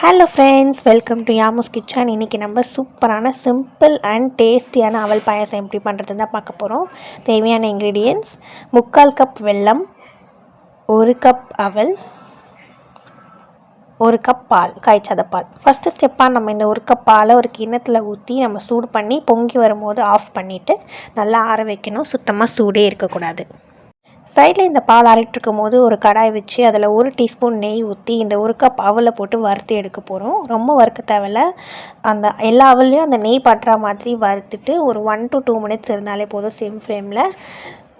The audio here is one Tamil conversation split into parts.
Hello friends, welcome to Yamoo's kitchen. இன்றைக்கி நம்ம சூப்பரான சிம்பிள் அண்ட் டேஸ்டியான அவல் பாயாசம் எப்படி பண்ணுறதுன்னு தான் பார்க்க போகிறோம். தேவையான இன்க்ரீடியன்ட்ஸ்: 3/4 கப் வெல்லம், 1 கப் அவல், 1 கப் பால், காய்ச்சாத பால். ஃபஸ்ட்டு ஸ்டெப்பாக நம்ம இந்த 1 கப் பாலை ஒரு கிண்ணத்தில் ஊற்றி நம்ம சூடு பண்ணி பொங்கி வரும்போது ஆஃப் பண்ணிவிட்டு நல்லா ஆற வைக்கணும். சுத்தமாக சூடே இருக்கக்கூடாது. சைடில் இந்த பால் ஆறிட்டுருக்கும் போது ஒரு கடாய் வச்சு அதில் 1 டீஸ்பூன் நெய் ஊற்றி இந்த 1 கப் அவலை போட்டு வறுத்து எடுக்க போகிறோம். ரொம்ப வறுக்க தேவையில்ல. அந்த எல்லா அவல்லையும் அந்த நெய் பட்டுற மாதிரி வறுத்துட்டு ஒரு 1 to 2 மினிட்ஸ் இருந்தாலே போதும். சிம் ஃப்ளேமில்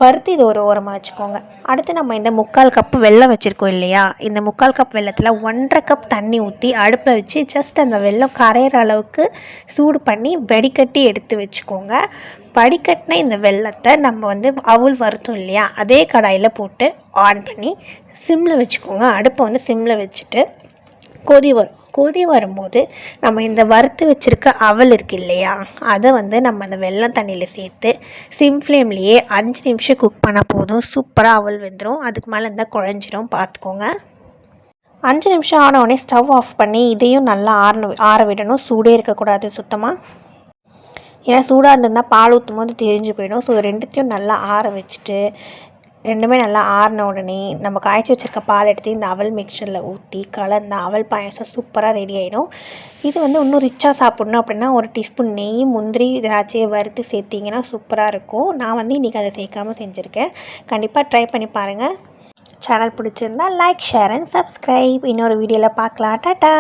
வறுத்து இது ஒரு ஓரமாக வச்சுக்கோங்க. அடுத்து நம்ம இந்த 3/4 கப்பு வெல்லம் வச்சுருக்கோம் இல்லையா, இந்த 3/4 கப் வெல்லத்தில் 1.5 கப் தண்ணி ஊற்றி அடுப்பில் வச்சு ஜஸ்ட் அந்த வெல்லம் கரையிற அளவுக்கு சூடு பண்ணி வடிகட்டி எடுத்து வச்சுக்கோங்க. வடிகட்டின இந்த வெல்லத்தை நம்ம அவல் வறுத்தோம் இல்லையா, அதே கடாயில் போட்டு ஆன் பண்ணி சிம்மில் வச்சுக்கோங்க. அடுப்பை சிம்மில் வச்சுட்டு கொதி வரும்போது நம்ம இந்த வறுத்து வச்சுருக்க அவல் இருக்குது இல்லையா, அதை நம்ம அந்த வெல்லம் தண்ணியில் சேர்த்து சிம் ஃப்ளேம்லேயே 5 நிமிஷம் குக் பண்ணால் போதும். சூப்பராக அவல் வெந்துடும். அதுக்கு மேலே இருந்தால் குழஞ்சிரும், பார்த்துக்கோங்க. 5 நிமிஷம் ஆனவுடனே ஸ்டவ் ஆஃப் பண்ணி இதையும் நல்லா ஆற விடணும். சூடே இருக்கக்கூடாது சுத்தமாக. ஏன்னா சூடாக இருந்திருந்தால் பால் ஊற்றும் போது தெரிஞ்சு போயிடும். ஸோ ரெண்டுத்தையும் நல்லா ஆற வச்சுட்டு, ரெண்டுமே நல்லா ஆறின உடனே நம்ம காய்ச்சி வச்சுருக்க பால் எடுத்து இந்த அவல் மிக்சரில் ஊற்றி கலந்த அவல் பாயாசம் சூப்பராக ரெடி ஆகிடும். இது இன்னும் ரிச்சாக சாப்பிட்ணும் அப்படின்னா 1 டீஸ்பூன் நெய், முந்திரி, திராட்சையை வறுத்து சேர்த்திங்கன்னா சூப்பராக இருக்கும். நான் இன்றைக்கி அதை சேர்க்காமல் செஞ்சுருக்கேன். கண்டிப்பாக ட்ரை பண்ணி பாருங்கள். சேனல் பிடிச்சிருந்தால் லைக், ஷேர் அண்ட் சப்ஸ்கிரைப். இன்னொரு வீடியோவில் பார்க்கலாம். டாட்டா.